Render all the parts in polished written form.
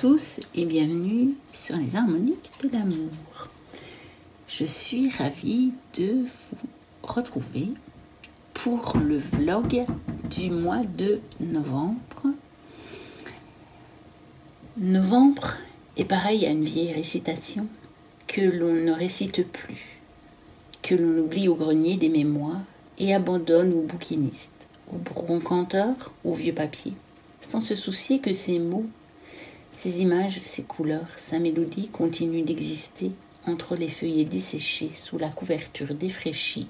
tous et bienvenue sur les harmoniques de l'amour. Je suis ravie de vous retrouver pour le vlog du mois de novembre. Novembre est pareil à une vieille récitation que l'on ne récite plus, que l'on oublie au grenier des mémoires et abandonne aux bouquinistes, aux broncanteurs, aux vieux papiers, sans se soucier que ces mots, ces images, ces couleurs, sa mélodie continuent d'exister entre les feuillets desséchés sous la couverture défraîchie,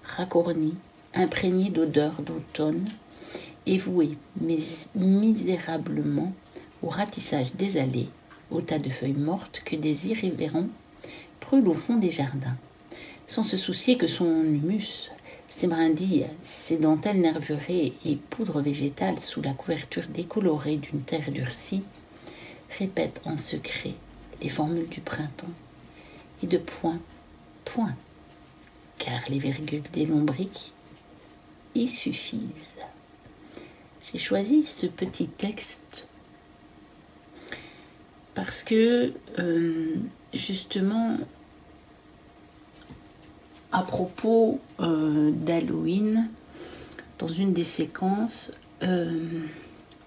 racornie, imprégnée d'odeurs d'automne, et vouée misérablement au ratissage des allées, au tas de feuilles mortes que des irrévérents brûlent au fond des jardins, sans se soucier que son humus, ses brindilles, ses dentelles nervurées et poudre végétale sous la couverture décolorée d'une terre durcie, répètent en secret les formules du printemps, et de point, point, car les virgules des lombriques y suffisent. J'ai choisi ce petit texte parce que, justement, à propos d'Halloween, dans une des séquences,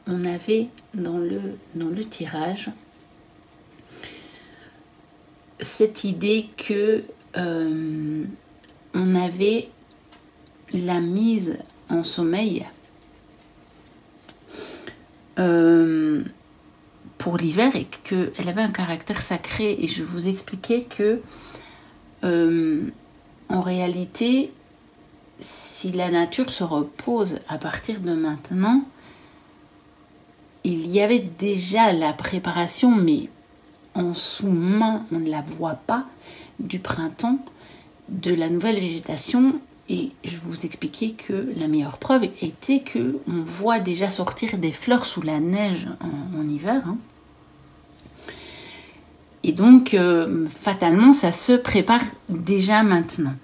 on avait dans le tirage cette idée que on avait la mise en sommeil pour l'hiver et qu'elle avait un caractère sacré, et je vous expliquais que en réalité, si la nature se repose à partir de maintenant, il y avait déjà la préparation, mais en sous-main, on ne la voit pas, du printemps, de la nouvelle végétation. Et je vous expliquais que la meilleure preuve était que on voit déjà sortir des fleurs sous la neige en hiver. Hein. Et donc, fatalement, ça se prépare déjà maintenant.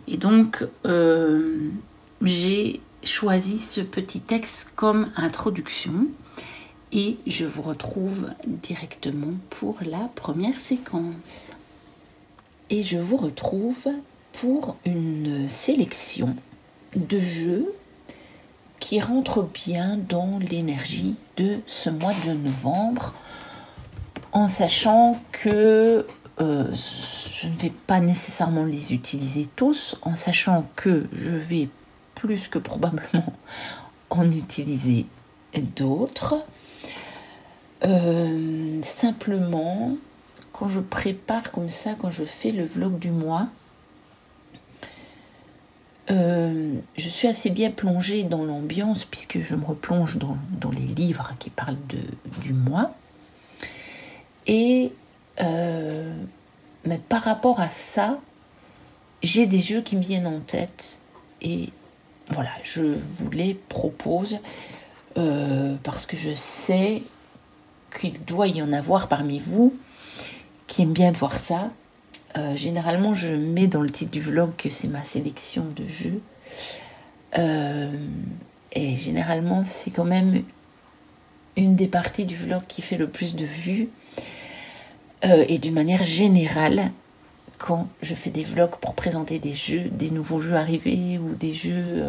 Et donc, j'ai choisi ce petit texte comme introduction. Et je vous retrouve directement pour la première séquence. Et je vous retrouve pour une sélection de jeux qui rentrent bien dans l'énergie de ce mois de novembre, en sachant que je ne vais pas nécessairement les utiliser tous, en sachant que je vais plus que probablement en utiliser d'autres. Simplement, quand je prépare comme ça, quand je fais le vlog du mois, je suis assez bien plongée dans l'ambiance puisque je me replonge dans les livres qui parlent du mois. Et mais par rapport à ça, j'ai des jeux qui me viennent en tête et voilà, je vous les propose parce que je sais qu'il doit y en avoir parmi vous qui aiment bien de voir ça. Généralement, je mets dans le titre du vlog que c'est ma sélection de jeux. Et généralement, c'est quand même une des parties du vlog qui fait le plus de vues. Et d'une manière générale, quand je fais des vlogs pour présenter des jeux, des nouveaux jeux arrivés ou des jeux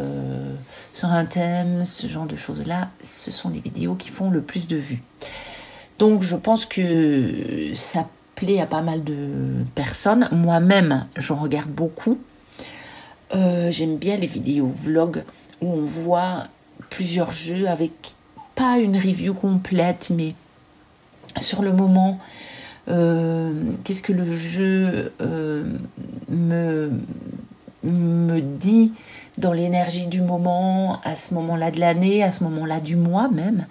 sur un thème, ce genre de choses-là, ce sont les vidéos qui font le plus de vues. Donc, je pense que ça plaît à pas mal de personnes. Moi-même, j'en regarde beaucoup. J'aime bien les vidéos vlogs où on voit plusieurs jeux avec pas une review complète, mais sur le moment, qu'est-ce que le jeu me dit dans l'énergie du moment, à ce moment-là de l'année, à ce moment-là du mois même.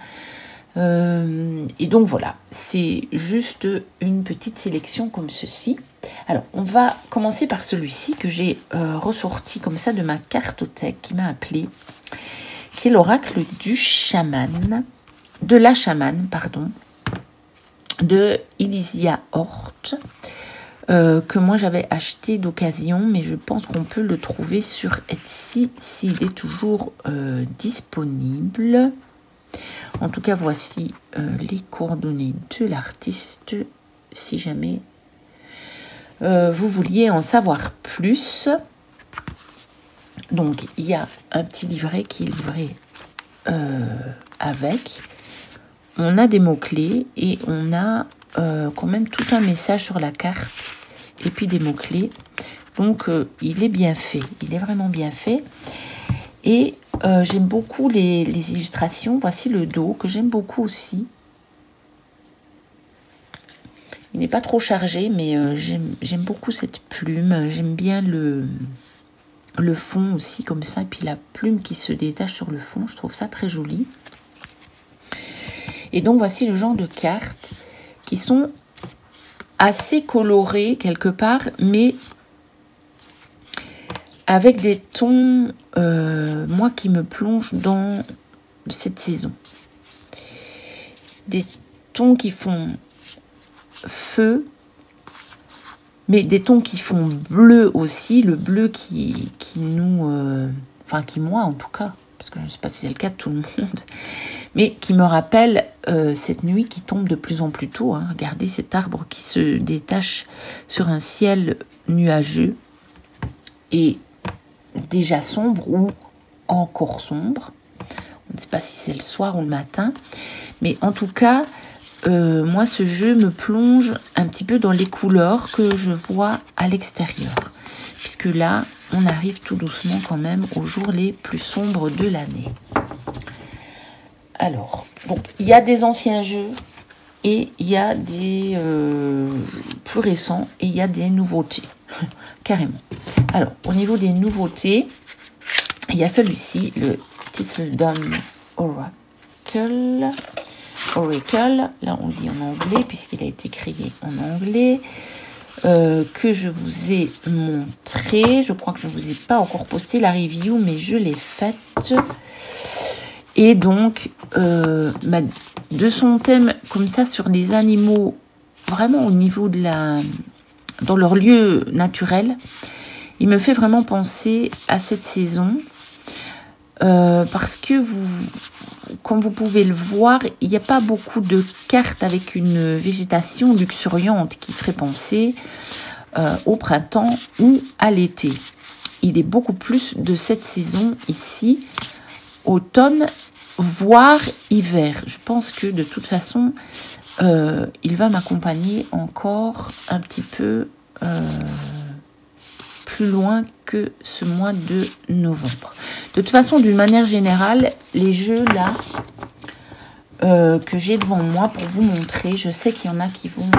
Et donc voilà, c'est juste une petite sélection comme ceci. Alors, on va commencer par celui-ci que j'ai ressorti comme ça de ma cartothèque qui m'a appelé, qui est l'oracle du chaman, de la chamane, pardon, de Elysia Hort, que moi j'avais acheté d'occasion, mais je pense qu'on peut le trouver sur Etsy s'il est toujours disponible. En tout cas, voici les coordonnées de l'artiste, si jamais vous vouliez en savoir plus. Donc, il y a un petit livret qui est livré avec. On a des mots-clés et on a quand même tout un message sur la carte et puis des mots-clés. Donc, il est bien fait. Il est vraiment bien fait. Et j'aime beaucoup les illustrations. Voici le dos que j'aime beaucoup aussi. Il n'est pas trop chargé, mais j'aime beaucoup cette plume. J'aime bien le fond aussi, comme ça. Et puis la plume qui se détache sur le fond. Je trouve ça très joli. Et donc, voici le genre de cartes qui sont assez colorées quelque part, mais avec des tons, moi, qui me plongent dans cette saison. Des tons qui font feu, mais des tons qui font bleu aussi. Le bleu qui nous... enfin, qui moi, en tout cas, parce que je ne sais pas si c'est le cas de tout le monde, mais qui me rappelle cette nuit qui tombe de plus en plus tôt. Hein. Regardez cet arbre qui se détache sur un ciel nuageux et déjà sombre ou encore sombre. On ne sait pas si c'est le soir ou le matin. Mais en tout cas, moi, ce jeu me plonge un petit peu dans les couleurs que je vois à l'extérieur. Puisque là, on arrive tout doucement quand même aux jours les plus sombres de l'année. Alors, donc, il y a des anciens jeux et il y a des plus récents et il y a des nouveautés. Carrément. Alors, au niveau des nouveautés, il y a celui-ci, le Thistledown Oracle. Oracle, là on le dit en anglais, puisqu'il a été créé en anglais, que je vous ai montré. Je crois que je ne vous ai pas encore posté la review, mais je l'ai faite. Et donc, de son thème comme ça sur les animaux, vraiment au niveau de dans leur lieu naturel, il me fait vraiment penser à cette saison. Parce que comme vous pouvez le voir, il n'y a pas beaucoup de cartes avec une végétation luxuriante qui ferait penser au printemps ou à l'été. Il est beaucoup plus de cette saison ici, automne, voire hiver. Je pense que de toute façon, il va m'accompagner encore un petit peu plus loin que ce mois de novembre. De toute façon, d'une manière générale, les jeux là que j'ai devant moi pour vous montrer, je sais qu'il y en a qui vont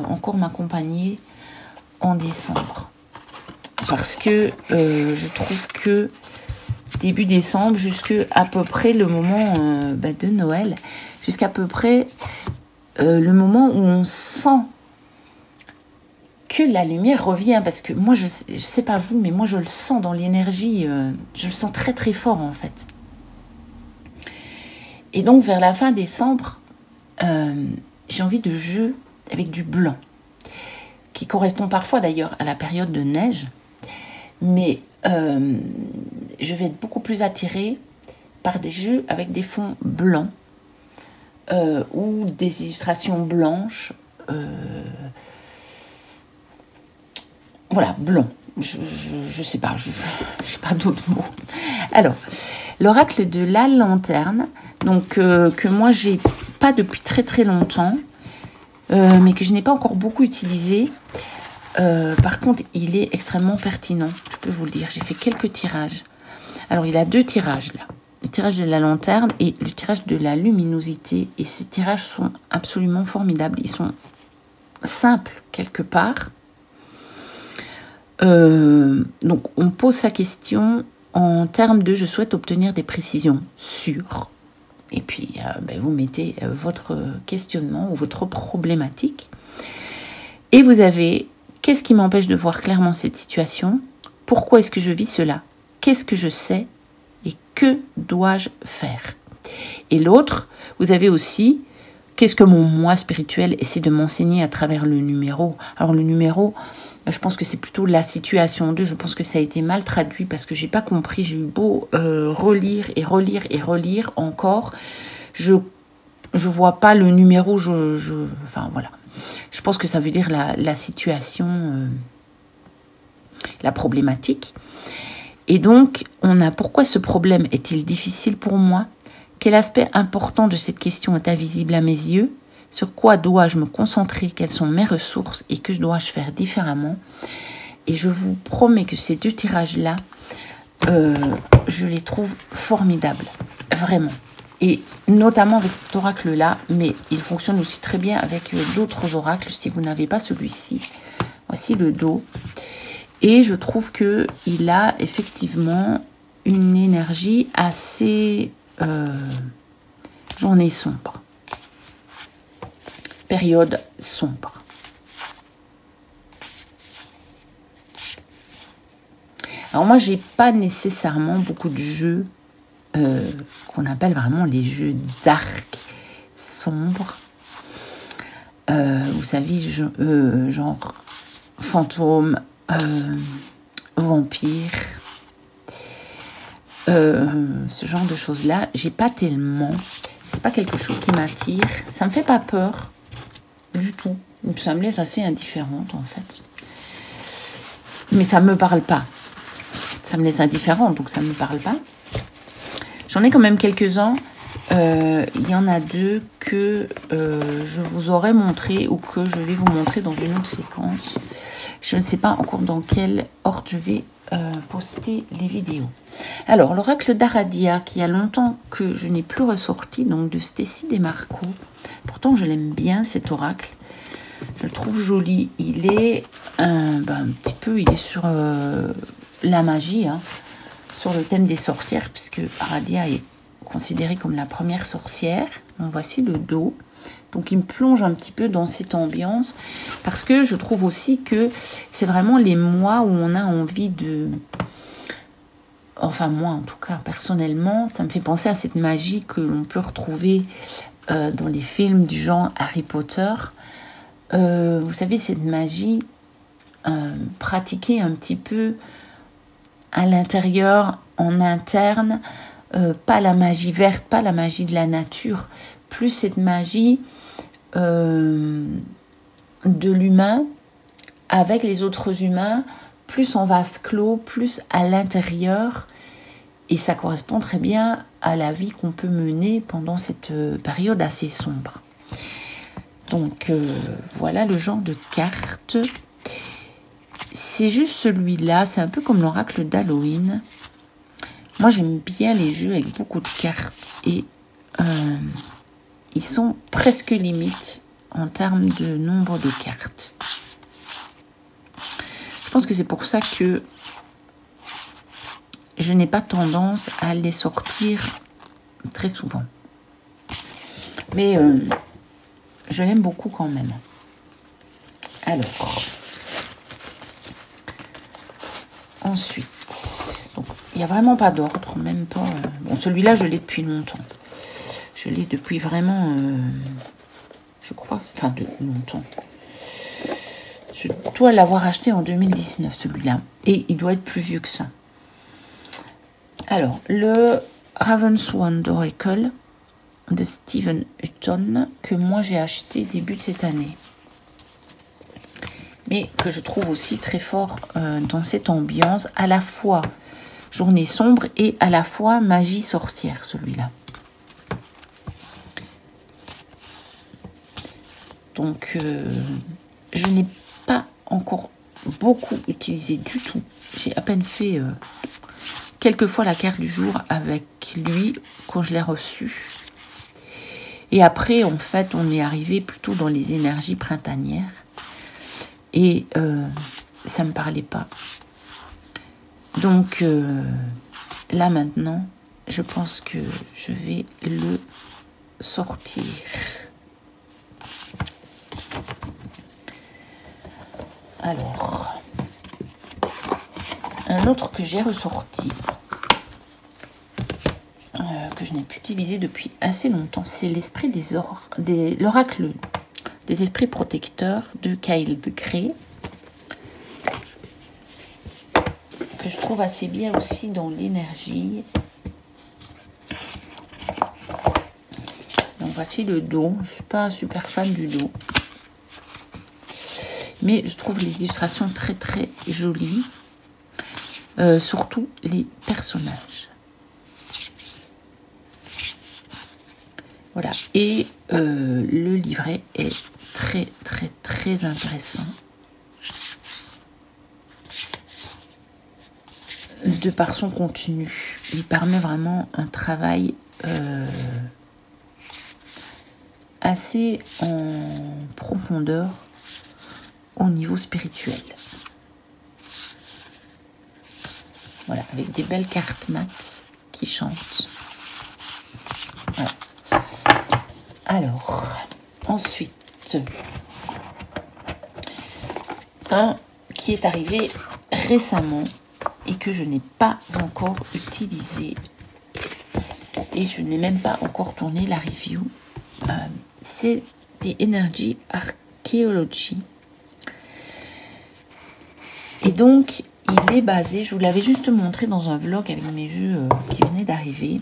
encore m'accompagner en décembre. Parce que je trouve que début décembre, jusqu'à peu près le moment de Noël, jusqu'à peu près le moment où on sent que la lumière revient, parce que moi, je sais pas vous, mais moi, je le sens dans l'énergie, je le sens très, très fort, en fait. Et donc, vers la fin décembre, j'ai envie de jeux avec du blanc, qui correspond parfois, d'ailleurs, à la période de neige, mais je vais être beaucoup plus attirée par des jeux avec des fonds blancs, ou des illustrations blanches, voilà, blanc. Je sais pas, je n'ai pas d'autres mots. Alors, l'oracle de la lanterne, donc que moi j'ai pas depuis très très longtemps, mais que je n'ai pas encore beaucoup utilisé. Par contre, il est extrêmement pertinent, je peux vous le dire. J'ai fait quelques tirages. Alors, il a deux tirages là. Le tirage de la lanterne et le tirage de la luminosité. Et ces tirages sont absolument formidables. Ils sont simples quelque part. Donc, on pose sa question en termes de « je souhaite obtenir des précisions sûres ». Et puis, vous mettez votre questionnement ou votre problématique. Et vous avez « qu'est-ce qui m'empêche de voir clairement cette situation ? Pourquoi est-ce que je vis cela ? Qu'est-ce que je sais ? Et que dois-je faire ?» Et l'autre, vous avez aussi « qu'est-ce que mon moi spirituel essaie de m'enseigner à travers le numéro ?» Alors, le numéro... je pense que c'est plutôt la situation 2. Je pense que ça a été mal traduit parce que j'ai pas compris. J'ai eu beau relire et relire et relire encore. Je vois pas le numéro, enfin voilà. Je pense que ça veut dire la situation, la problématique. Et donc, on a pourquoi ce problème est-il difficile pour moi? Quel aspect important de cette question est invisible à mes yeux? Sur quoi dois-je me concentrer? Quelles sont mes ressources? Et que dois-je faire différemment? Et je vous promets que ces 2 tirages-là, je les trouve formidables. Vraiment. Et notamment avec cet oracle-là, mais il fonctionne aussi très bien avec d'autres oracles si vous n'avez pas celui-ci. Voici le dos. Et je trouve qu'il a effectivement une énergie assez journée sombre. Période sombre. Alors moi, j'ai pas nécessairement beaucoup de jeux qu'on appelle vraiment les jeux dark, sombres. Vous savez, genre fantôme, vampire, ce genre de choses-là, j'ai pas tellement. C'est pas quelque chose qui m'attire. Ça me fait pas peur du tout. Ça me laisse assez indifférente en fait. Mais ça me parle pas. Ça me laisse indifférente, donc ça me parle pas. J'en ai quand même quelques-uns. Il y en a 2 que je vous aurais montré ou que je vais vous montrer dans une autre séquence. Je ne sais pas encore dans quel ordre je vais poster les vidéos. Alors, l'oracle d'Aradia, qui a longtemps que je n'ai plus ressorti, donc de Stécie Desmarco. Pourtant, je l'aime bien, cet oracle. Je le trouve joli. Il est un petit peu, il est sur la magie, hein, sur le thème des sorcières, puisque Aradia est considérée comme la première sorcière. Donc, voici le dos. Donc, il me plonge un petit peu dans cette ambiance, parce que je trouve aussi que c'est vraiment les mois où on a envie de... Enfin, moi, en tout cas, personnellement, ça me fait penser à cette magie que l'on peut retrouver dans les films du genre Harry Potter. Vous savez, cette magie pratiquée un petit peu à l'intérieur, en interne, pas la magie verte, pas la magie de la nature, plus cette magie de l'humain avec les autres humains, plus en vase clos, plus à l'intérieur. Et ça correspond très bien à la vie qu'on peut mener pendant cette période assez sombre. Donc voilà le genre de carte. C'est juste celui-là, c'est un peu comme l'oracle d'Halloween. Moi j'aime bien les jeux avec beaucoup de cartes et ils sont presque limites en termes de nombre de cartes. Je pense que c'est pour ça que je n'ai pas tendance à les sortir très souvent. Mais je l'aime beaucoup quand même. Alors, ensuite, donc, il n'y a vraiment pas d'ordre, même pas... bon, celui-là, je l'ai depuis longtemps. Je l'ai depuis vraiment, je crois, enfin, de longtemps. Je dois l'avoir acheté en 2019, celui-là. Et il doit être plus vieux que ça. Alors, le Ravensworn d'Oracle de Stephen Hutton, que moi j'ai acheté début de cette année. Mais que je trouve aussi très fort dans cette ambiance, à la fois journée sombre et à la fois magie sorcière, celui-là. Donc, je n'ai pas encore beaucoup utilisé du tout. J'ai à peine fait quelques fois la carte du jour avec lui quand je l'ai reçu. Et après, en fait, on est arrivé plutôt dans les énergies printanières. Et ça ne me parlait pas. Donc, là maintenant, je pense que je vais le sortir. Alors, un autre que j'ai ressorti, que je n'ai plus utilisé depuis assez longtemps, c'est l'esprit l'oracle des esprits protecteurs de Kyle Gray, que je trouve assez bien aussi dans l'énergie. Voici le dos. Je ne suis pas super fan du dos. Mais je trouve les illustrations très très jolies. Surtout les personnages. Voilà. Et le livret est très très très intéressant. De par son contenu. Il permet vraiment un travail assez en profondeur au niveau spirituel. Voilà, avec des belles cartes mat qui chantent. Voilà. Alors, ensuite, un qui est arrivé récemment et que je n'ai pas encore utilisé et je n'ai même pas encore tourné la review. C'est The Energy Archaeology. Et donc, il est basé, je vous l'avais juste montré dans un vlog avec mes jeux qui venaient d'arriver.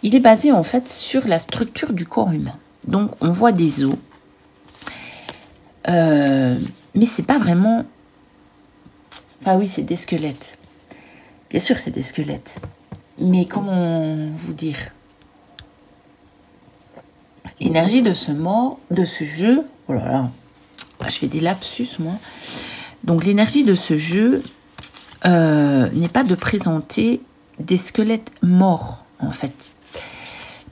Il est basé en fait sur la structure du corps humain. Donc, on voit des os. Mais c'est pas vraiment... Ah oui, c'est des squelettes. Bien sûr, c'est des squelettes. Mais comment vous dire? L'énergie de ce jeu... Oh là là, je fais des lapsus, moi. Donc, l'énergie de ce jeu n'est pas de présenter des squelettes morts, en fait.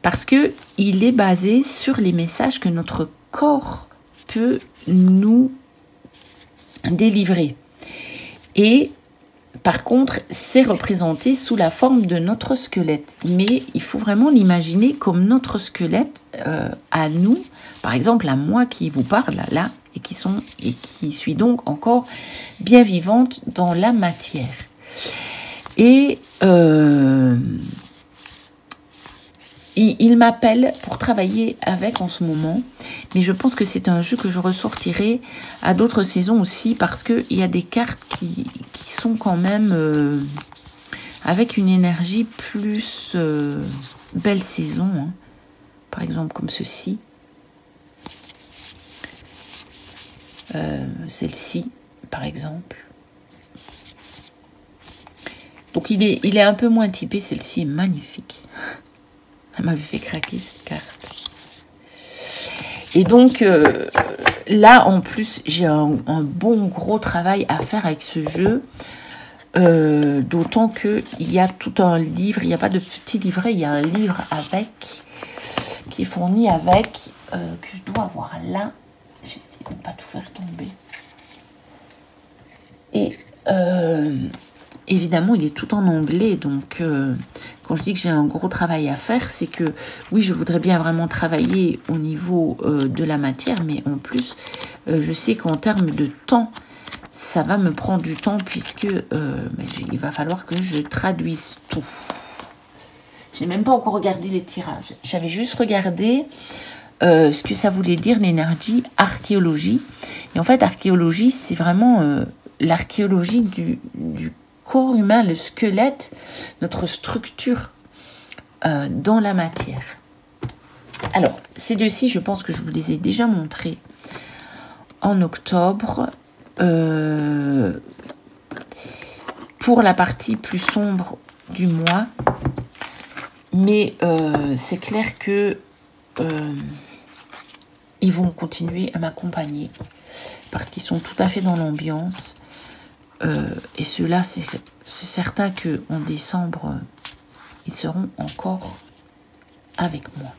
Parce qu'il est basé sur les messages que notre corps peut nous délivrer. Et par contre, c'est représenté sous la forme de notre squelette. Mais il faut vraiment l'imaginer comme notre squelette à nous. Par exemple, à moi qui vous parle là, et qui suis donc encore bien vivante dans la matière. Et il m'appelle pour travailler avec en ce moment, mais je pense que c'est un jeu que je ressortirai à d'autres saisons aussi, parce qu'il y a des cartes qui sont quand même avec une énergie plus belle saison, hein. Par exemple comme ceci. Celle-ci, par exemple. Donc il est un peu moins typé. Celle-ci est magnifique. Elle m'avait fait craquer cette carte. Et donc là, en plus, j'ai un bon gros travail à faire avec ce jeu. D'autant qu'il y a tout un livre. Il n'y a pas de petit livret. Il y a un livre avec, qui est fourni avec, que je dois avoir là. J'essaie de ne pas tout faire tomber. Et évidemment, il est tout en anglais. Donc, quand je dis que j'ai un gros travail à faire, c'est que, oui, je voudrais bien vraiment travailler au niveau de la matière. Mais en plus, je sais qu'en termes de temps, ça va me prendre du temps, puisque il va falloir que je traduise tout. Je n'ai même pas encore regardé les tirages. J'avais juste regardé... ce que ça voulait dire l'énergie archéologie. Et en fait, archéologie, c'est vraiment l'archéologie du corps humain, le squelette, notre structure dans la matière. Alors, ces deux-ci, je pense que je vous les ai déjà montrés en octobre. Pour la partie plus sombre du mois. Mais c'est clair que ils vont continuer à m'accompagner parce qu'ils sont tout à fait dans l'ambiance. Et ceux-là, c'est certain qu'en décembre, ils seront encore avec moi.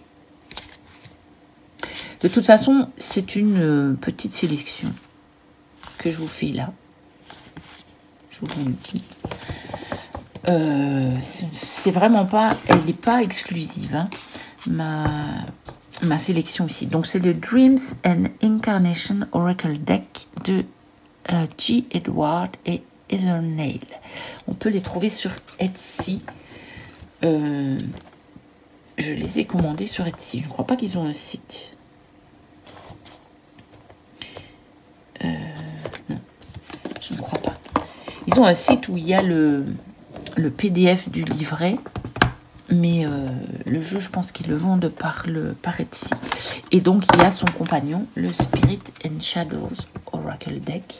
De toute façon, c'est une petite sélection que je vous fais là. Je vous le dis. C'est vraiment pas... Elle n'est pas exclusive, hein, ma sélection ici. Donc, c'est le Dreams and Incarnation Oracle Deck de G. Edward et Heather Nail. On peut les trouver sur Etsy. Je les ai commandés sur Etsy. Je ne crois pas qu'ils ont un site. Non, je ne crois pas. Ils ont un site où il y a le PDF du livret. mais le jeu, je pense qu'ils le vendent par Etsy. Et donc, il y a son compagnon, le Spirit and Shadows Oracle Deck.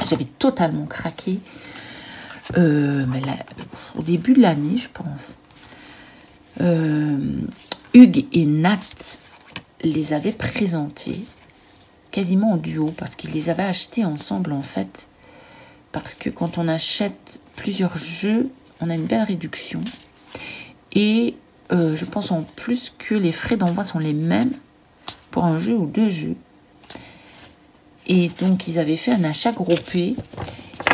J'avais totalement craqué mais là, au début de l'année, je pense. Hugues et Nat les avaient présentés quasiment en duo, parce qu'ils les avaient achetés ensemble, en fait. Parce que quand on achète plusieurs jeux, on a une belle réduction. Et je pense en plus que les frais d'envoi sont les mêmes pour un jeu ou deux jeux. Et donc, ils avaient fait un achat groupé.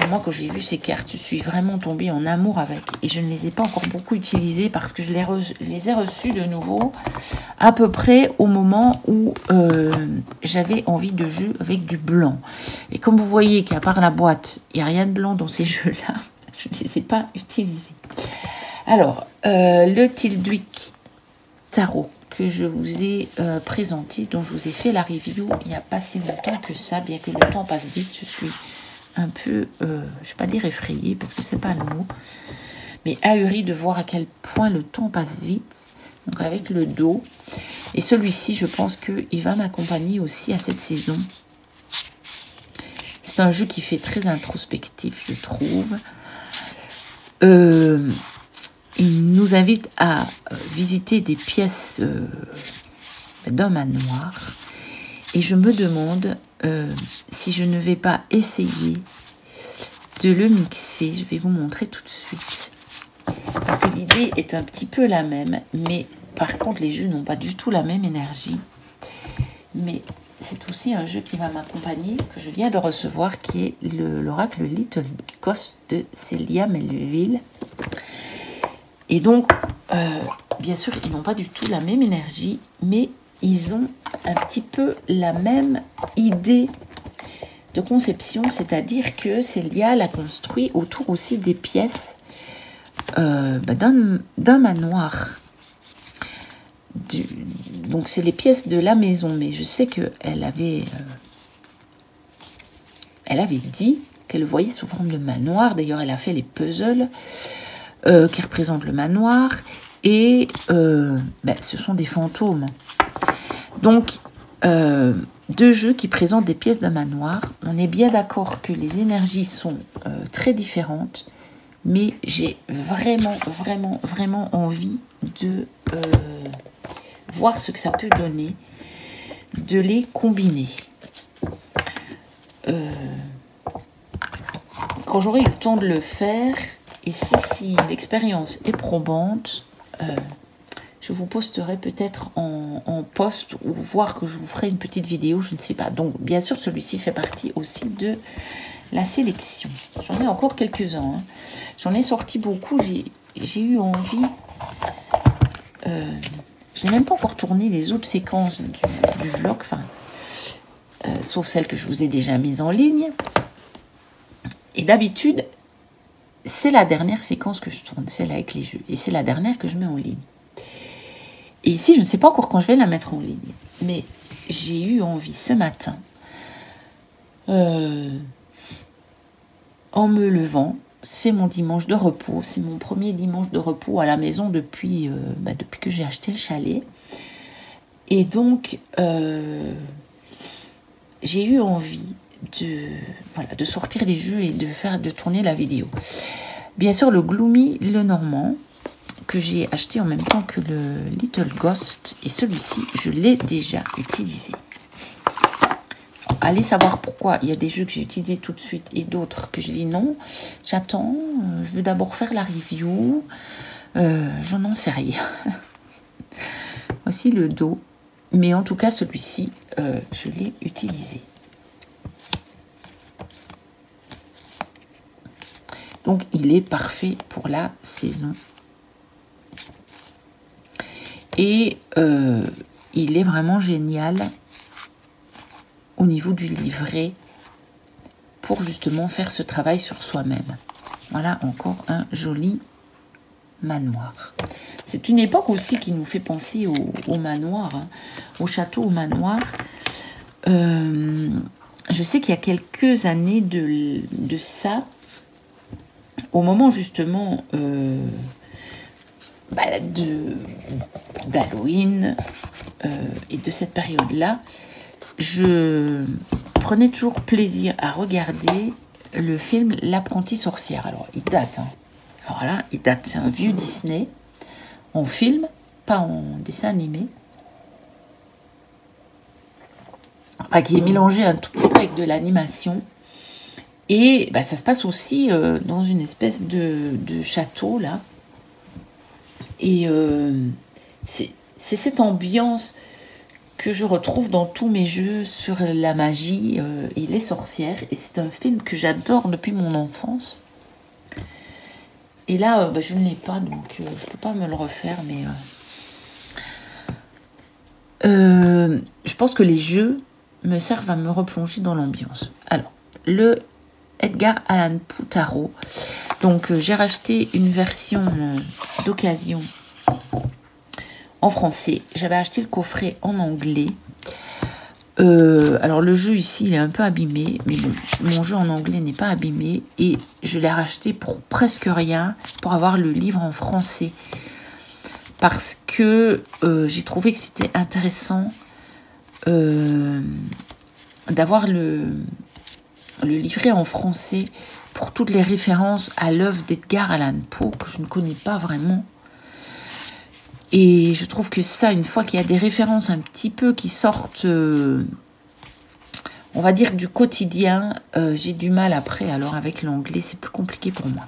Et moi, quand j'ai vu ces cartes, je suis vraiment tombée en amour avec. Et je ne les ai pas encore beaucoup utilisées parce que je les ai reçues de nouveau à peu près au moment où j'avais envie de jeux avec du blanc. Et comme vous voyez qu'à part la boîte, il n'y a rien de blanc dans ces jeux-là, je ne les ai pas utilisés. Alors, le Tilduik Tarot que je vous ai présenté, dont je vous ai fait la review il n'y a pas si longtemps que ça, bien que le temps passe vite, je suis un peu, je ne vais pas dire effrayée, parce que c'est pas le mot, mais ahurie de voir à quel point le temps passe vite, donc avec le dos. Et celui-ci, je pense qu'il va m'accompagner aussi à cette saison. C'est un jeu qui fait très introspectif, je trouve. Il nous invite à visiter des pièces d'un manoir. Et je me demande si je ne vais pas essayer de le mixer. Je vais vous montrer tout de suite. Parce que l'idée est un petit peu la même. Mais par contre, les jeux n'ont pas du tout la même énergie. Mais c'est aussi un jeu qui va m'accompagner, que je viens de recevoir, qui est l'oracle Little Ghost de Célia Melville. Et donc, bien sûr, ils n'ont pas du tout la même énergie, mais ils ont un petit peu la même idée de conception, c'est-à-dire que Célia l'a construit autour aussi des pièces d'un manoir. Donc, c'est les pièces de la maison, mais je sais qu'elle avait dit qu'elle voyait sous forme de manoir. D'ailleurs, elle a fait les puzzles qui représentent le manoir. Et ce sont des fantômes. Donc, deux jeux qui présentent des pièces d'un manoir. On est bien d'accord que les énergies sont très différentes. Mais j'ai vraiment, vraiment, vraiment envie de voir ce que ça peut donner, de les combiner. Quand j'aurai eu le temps de le faire, et si l'expérience est probante, je vous posterai peut-être en post, ou voir que je vous ferai une petite vidéo, je ne sais pas. Donc, bien sûr, celui-ci fait partie aussi de la sélection. J'en ai encore quelques-uns. Hein. J'en ai sorti beaucoup. J'ai eu envie... je n'ai même pas encore tourné les autres séquences du vlog, sauf celles que je vous ai déjà mises en ligne. Et d'habitude, c'est la dernière séquence que je tourne, celle avec les jeux. Et c'est la dernière que je mets en ligne. Et ici, je ne sais pas encore quand je vais la mettre en ligne. Mais j'ai eu envie ce matin, en me levant, c'est mon dimanche de repos. C'est mon premier dimanche de repos à la maison depuis que j'ai acheté le chalet. Et donc, j'ai eu envie de sortir les jeux et de tourner la vidéo. Bien sûr, le Gloomy Lenormand, que j'ai acheté en même temps que le Little Ghost, et celui-ci, je l'ai déjà utilisé. Allez savoir pourquoi il y a des jeux que j'ai utilisés tout de suite et d'autres que je dis non, j'attends, je veux d'abord faire la review, j'en sais rien. Voici le dos, mais en tout cas celui-ci, je l'ai utilisé. Donc il est parfait pour la saison. Et il est vraiment génial au niveau du livret pour justement faire ce travail sur soi-même. Voilà encore un joli manoir. C'est une époque aussi qui nous fait penser au manoir, hein, au château, au manoir. Je sais qu'il y a quelques années de ça, au moment justement d'Halloween et de cette période-là, je prenais toujours plaisir à regarder le film L'Apprentie sorcière. Alors, il date. Hein. Alors là, il date. C'est un vieux Disney en film, pas en dessin animé. Enfin, qui est mélangé un tout petit peu avec de l'animation. Et ça se passe aussi dans une espèce de château, là. Et c'est cette ambiance que je retrouve dans tous mes jeux sur la magie et les sorcières. Et c'est un film que j'adore depuis mon enfance. Et là, je ne l'ai pas, donc je ne peux pas me le refaire. Mais je pense que les jeux me servent à me replonger dans l'ambiance. Alors, le Edgar Allan Poe Tarot. Donc, j'ai racheté une version d'occasion en français. J'avais acheté le coffret en anglais. Alors, le jeu ici, il est un peu abîmé. Mais bon, mon jeu en anglais n'est pas abîmé. Et je l'ai racheté pour presque rien, pour avoir le livre en français. Parce que j'ai trouvé que c'était intéressant d'avoir le livret en français pour toutes les références à l'œuvre d'Edgar Allan Poe, que je ne connais pas vraiment. Et je trouve que ça, une fois qu'il y a des références un petit peu qui sortent, on va dire, du quotidien, j'ai du mal après. Alors avec l'anglais, c'est plus compliqué pour moi.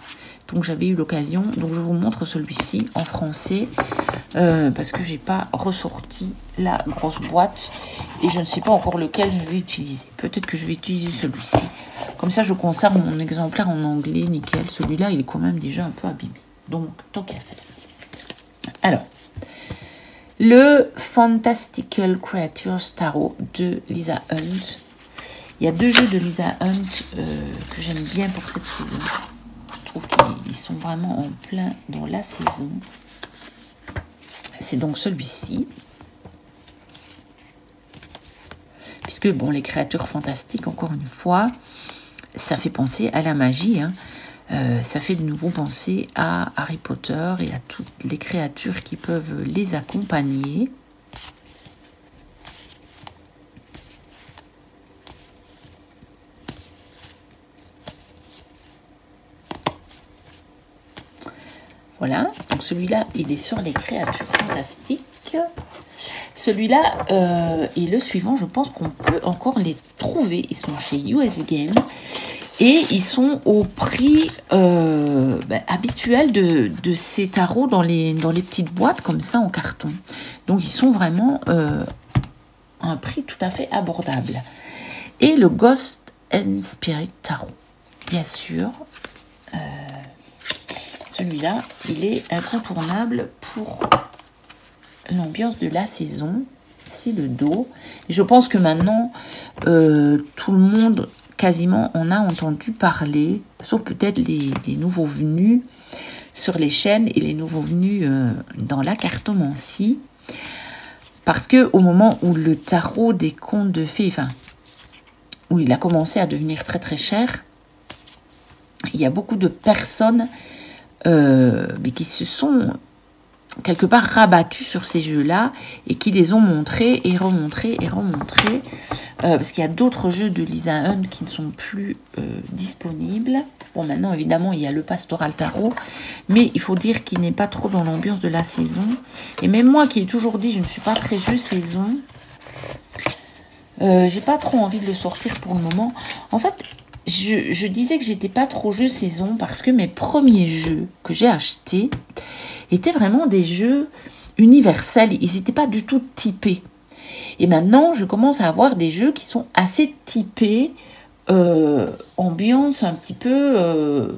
Donc j'avais eu l'occasion. Donc je vous montre celui-ci en français, parce que j'ai pas ressorti la grosse boîte. Et je ne sais pas encore lequel je vais utiliser. Peut-être que je vais utiliser celui-ci. Comme ça, je conserve mon exemplaire en anglais, nickel. Celui-là, il est quand même déjà un peu abîmé. Donc, tant qu'à faire. Alors, le Fantastical Creatures Tarot de Lisa Hunt. Il y a 2 jeux de Lisa Hunt que j'aime bien pour cette saison. Je trouve qu'ils sont vraiment en plein dans la saison. C'est donc celui-ci. Puisque, bon, les créatures fantastiques, encore une fois, ça fait penser à la magie. Hein. Ça fait de nouveau penser à Harry Potter et à toutes les créatures qui peuvent les accompagner. Voilà, donc celui-là, il est sur les créatures fantastiques. Celui-là et le suivant, je pense qu'on peut encore les trouver. Ils sont chez US Game et ils sont au prix habituel de ces tarots dans les petites boîtes comme ça en carton. Donc ils sont vraiment à un prix tout à fait abordable. Et le Ghost and Spirit Tarot, bien sûr. Celui-là, il est incontournable pour l'ambiance de la saison. C'est le dos. Et je pense que maintenant, tout le monde quasiment en a entendu parler, sauf peut-être les nouveaux venus sur les chaînes et les nouveaux venus dans la cartomancie. Parce que au moment où le tarot des contes de fées, enfin, où il a commencé à devenir très très cher, il y a beaucoup de personnes mais qui se sont quelque part rabattus sur ces jeux-là et qui les ont montrés et remontrés et remontrés parce qu'il y a d'autres jeux de Lisa Hunt qui ne sont plus disponibles. Bon, maintenant évidemment il y a le Pastoral Tarot, mais il faut dire qu'il n'est pas trop dans l'ambiance de la saison. Et même moi qui ai toujours dit je ne suis pas très jeu saison, j'ai pas trop envie de le sortir pour le moment. En fait, je disais que j'étais pas trop jeu saison parce que mes premiers jeux que j'ai achetés étaient vraiment des jeux universels. Ils n'étaient pas du tout typés. Et maintenant, je commence à avoir des jeux qui sont assez typés, ambiance un petit peu,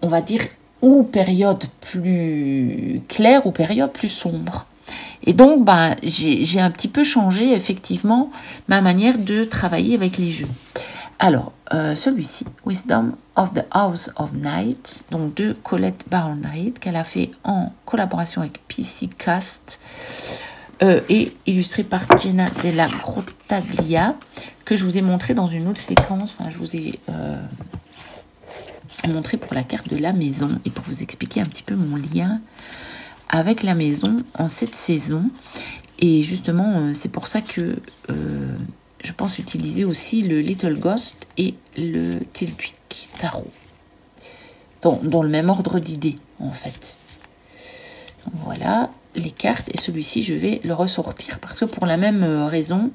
on va dire, ou période plus claire ou période plus sombre. Et donc, j'ai un petit peu changé, effectivement, ma manière de travailler avec les jeux. Alors, celui-ci, Wisdom of the House of Night, donc de Colette Baron-Reid, qu'elle a fait en collaboration avec PC Cast, et illustré par Jenna Della Grottaglia, que je vous ai montré dans une autre séquence. Enfin, je vous ai montrer pour la carte de la maison et pour vous expliquer un petit peu mon lien avec la maison en cette saison. Et justement, c'est pour ça que je pense utiliser aussi le Little Ghost et le Tiltwick Tarot. Dans le même ordre d'idées, en fait. Donc, voilà les cartes. Et celui-ci, je vais le ressortir parce que pour la même raison,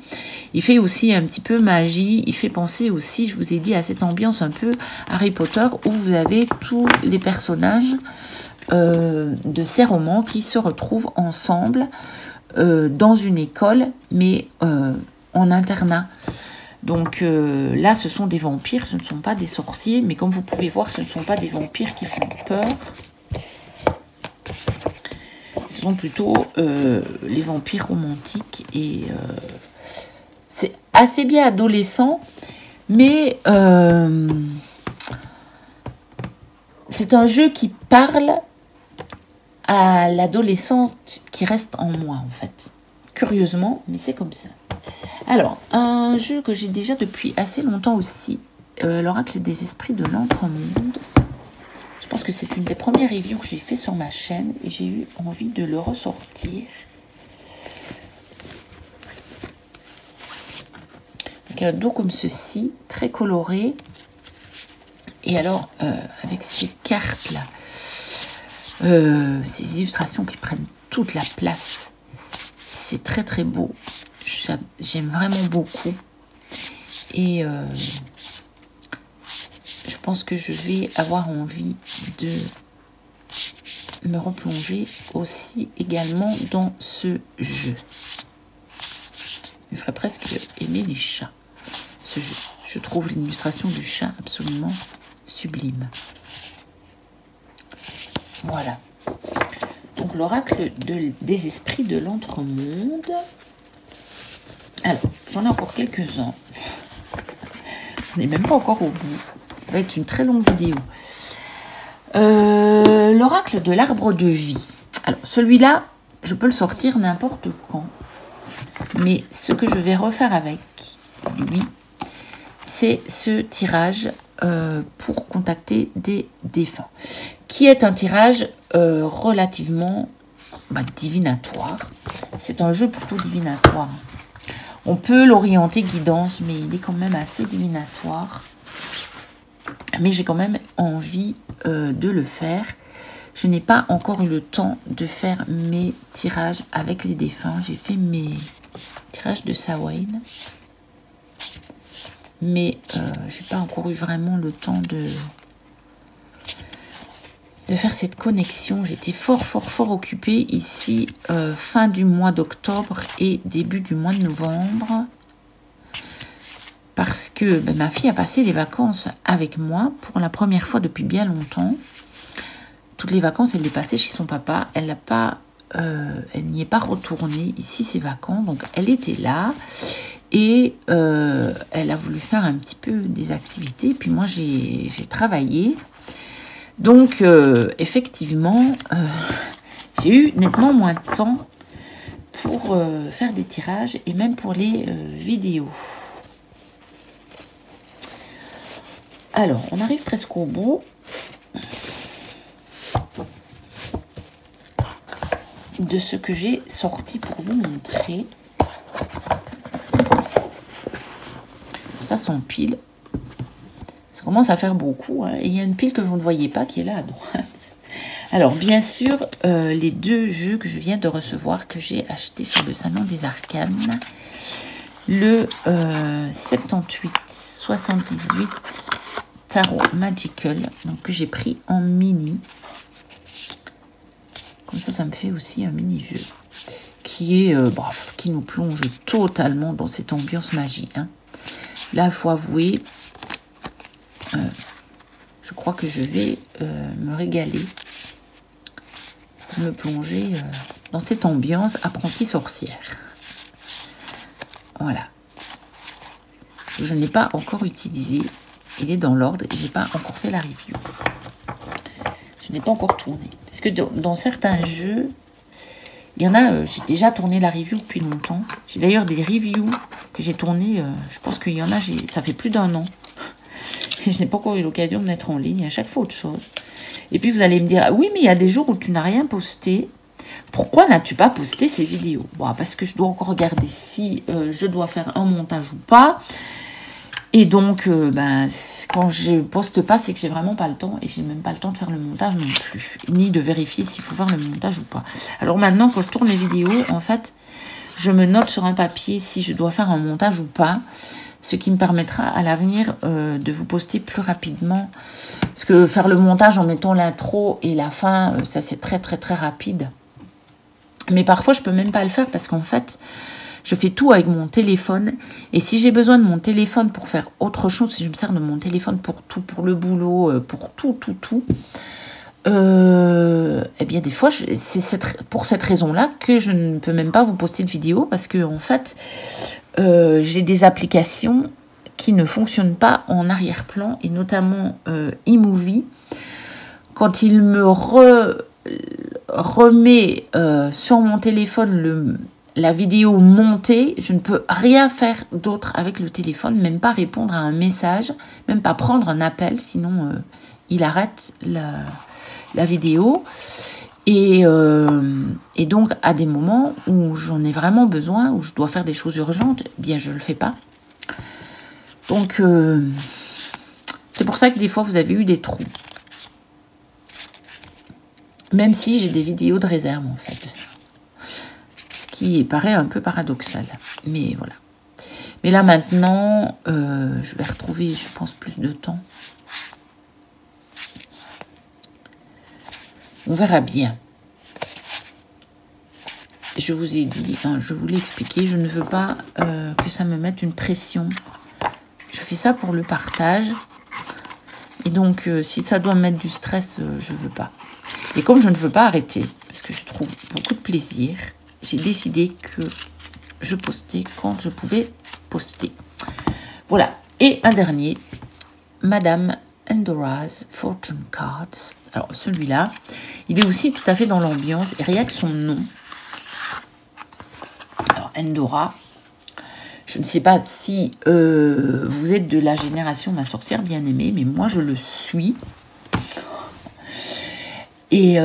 il fait aussi un petit peu magie. Il fait penser aussi, je vous ai dit, à cette ambiance un peu Harry Potter où vous avez tous les personnages de ces romans qui se retrouvent ensemble dans une école, mais en internat. Donc là, ce sont des vampires, ce ne sont pas des sorciers, mais comme vous pouvez voir, ce ne sont pas des vampires qui font peur. Ce sont plutôt les vampires romantiques. Et c'est assez bien adolescent, mais c'est un jeu qui parle à l'adolescente qui reste en moi, en fait. Curieusement, mais c'est comme ça. Alors, un jeu que j'ai déjà depuis assez longtemps aussi, l'Oracle des Esprits de l'Entremonde. Je pense que c'est une des premières reviews que j'ai fait sur ma chaîne et j'ai eu envie de le ressortir. Donc, un dos comme ceci, très coloré. Et alors, avec ces cartes-là, ces illustrations qui prennent toute la place, c'est très très beau. J'aime vraiment beaucoup. Et je pense que je vais avoir envie de me replonger aussi également dans ce jeu. Il me ferait presque aimer les chats, ce jeu. Je trouve l'illustration du chat absolument sublime. Voilà. Donc l'oracle des esprits de l'entremonde. Alors, j'en ai encore quelques-uns. On n'est même pas encore au bout. Ça va être une très longue vidéo. L'oracle de l'arbre de vie. Alors, celui-là, je peux le sortir n'importe quand. Mais ce que je vais refaire avec lui, c'est ce tirage pour contacter des défunts. Qui est un tirage relativement divinatoire. C'est un jeu plutôt divinatoire. On peut l'orienter guidance, mais il est quand même assez divinatoire. Mais j'ai quand même envie de le faire. Je n'ai pas encore eu le temps de faire mes tirages avec les défunts. J'ai fait mes tirages de Samhain. Mais j'ai pas encore eu vraiment le temps de faire cette connexion. J'étais fort occupée ici fin du mois d'octobre et début du mois de novembre parce que ma fille a passé les vacances avec moi pour la première fois depuis bien longtemps. Toutes les vacances, elle les passait chez son papa. Elle n'y est pas retournée ici ces vacances, donc elle était là et elle a voulu faire un petit peu des activités. Puis moi j'ai travaillé. Donc, effectivement, j'ai eu nettement moins de temps pour faire des tirages et même pour les vidéos. Alors, on arrive presque au bout de ce que j'ai sorti pour vous montrer. Ça s'empile. Ça commence à faire beaucoup. Hein. Et il y a une pile que vous ne voyez pas qui est là à droite. Alors, bien sûr, les deux jeux que je viens de recevoir, que j'ai acheté sur le Salon des Arcanes. Le 78-78 Tarot Magical, donc que j'ai pris en mini. Comme ça me fait aussi un mini-jeu qui est qui nous plonge totalement dans cette ambiance magie. Hein. Là, il faut avouer, je crois que je vais me régaler, me plonger dans cette ambiance apprentie sorcière. Voilà. Je n'ai pas encore utilisé. Il est dans l'ordre et je n'ai pas encore fait la review. Je n'ai pas encore tourné. Parce que dans certains jeux, il y en a, j'ai déjà tourné la review depuis longtemps. J'ai d'ailleurs des reviews que j'ai tournées, je pense qu'il y en a, ça fait plus d'1 an. je n'ai pas encore eu l'occasion de mettre en ligne. À chaque fois autre chose. Et puis vous allez me dire, ah oui, mais il y a des jours où tu n'as rien posté. Pourquoi n'as-tu pas posté ces vidéos? Bon, parce que je dois encore regarder si je dois faire un montage ou pas. Et donc, quand je poste pas, c'est que j'ai vraiment pas le temps. Et j'ai même pas le temps de faire le montage non plus. Ni de vérifier s'il faut faire le montage ou pas. Alors maintenant, quand je tourne les vidéos, en fait, je me note sur un papier si je dois faire un montage ou pas. Ce qui me permettra à l'avenir de vous poster plus rapidement. Parce que faire le montage en mettant l'intro et la fin, ça c'est très très très rapide. Mais parfois, je peux même pas le faire parce qu'en fait... Je fais tout avec mon téléphone. Et si j'ai besoin de mon téléphone pour faire autre chose, si je me sers de mon téléphone pour tout, pour le boulot, pour tout, eh bien des fois, c'est pour cette raison-là que je ne peux même pas vous poster de vidéo. Parce que en fait, j'ai des applications qui ne fonctionnent pas en arrière-plan. Et notamment iMovie. Quand il me remet sur mon téléphone la vidéo montée, je ne peux rien faire d'autre avec le téléphone, même pas répondre à un message, même pas prendre un appel, sinon il arrête la vidéo. Et donc, à des moments où j'en ai vraiment besoin, où je dois faire des choses urgentes, eh bien, je ne le fais pas. Donc, c'est pour ça que des fois, vous avez eu des trous. Même si j'ai des vidéos de réserve, en fait. Qui paraît un peu paradoxal, mais voilà. Mais là maintenant, je vais retrouver, je pense, plus de temps. On verra bien. Je vous ai dit, enfin, je vous l'ai expliqué, je ne veux pas que ça me mette une pression. Je fais ça pour le partage. Et donc, si ça doit me mettre du stress, je ne veux pas. Et comme je ne veux pas arrêter, parce que je trouve beaucoup de plaisir, j'ai décidé que je postais quand je pouvais poster. Voilà. Et un dernier, Madame Endora's Fortune Cards. Alors, celui-là, il est aussi tout à fait dans l'ambiance. Et rien que son nom. Alors, Endora. Je ne sais pas si vous êtes de la génération Ma Sorcière Bien-Aimée, mais moi, je le suis. Et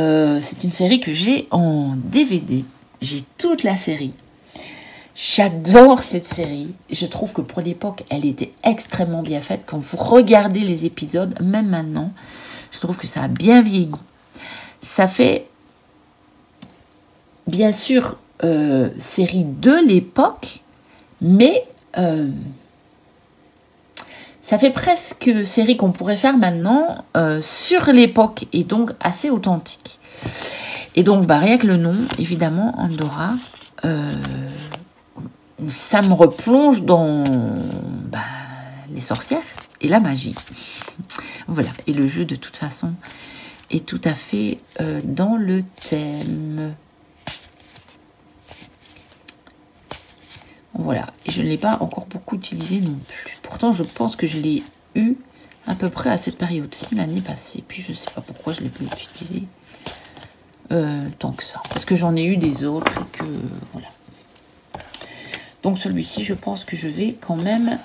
c'est une série que j'ai en DVD. J'ai toute la série. J'adore cette série. Je trouve que pour l'époque, elle était extrêmement bien faite. Quand vous regardez les épisodes, même maintenant, je trouve que ça a bien vieilli. Ça fait, bien sûr, série de l'époque, mais ça fait presque série qu'on pourrait faire maintenant sur l'époque et donc assez authentique. Et donc, rien que le nom, évidemment, Endora, ça me replonge dans les sorcières et la magie. Voilà. Et le jeu, de toute façon, est tout à fait dans le thème. Voilà. Et je ne l'ai pas encore beaucoup utilisé non plus. Pourtant, je pense que je l'ai eu à peu près à cette période-ci l'année passée. Puis, je ne sais pas pourquoi je ne l'ai plus utilisé. Tant que ça, parce que j'en ai eu des autres et que voilà. Donc celui-ci, je pense que je vais quand même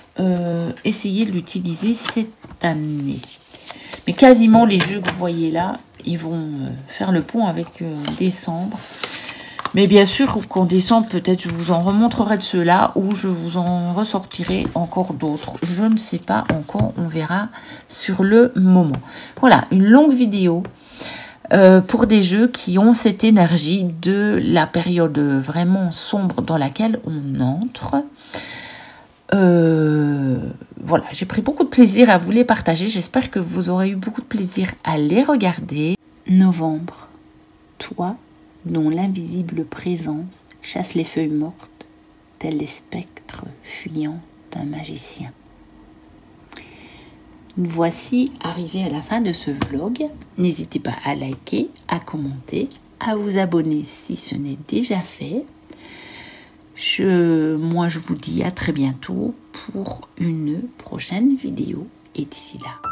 essayer de l'utiliser cette année. Mais quasiment les jeux que vous voyez là, ils vont faire le pont avec décembre. Mais bien sûr qu'en décembre, peut-être je vous en remontrerai de ceux-là ou je vous en ressortirai encore d'autres. Je ne sais pas encore, on verra sur le moment. Voilà, une longue vidéo. Pour des jeux qui ont cette énergie de la période vraiment sombre dans laquelle on entre. Voilà, j'ai pris beaucoup de plaisir à vous les partager. J'espère que vous aurez eu beaucoup de plaisir à les regarder. Novembre, toi dont l'invisible présence chasse les feuilles mortes, tels les spectres fuyants d'un magicien. Nous voici arrivés à la fin de ce vlog. N'hésitez pas à liker, à commenter, à vous abonner si ce n'est déjà fait. Moi, je vous dis à très bientôt pour une prochaine vidéo. Et d'ici là,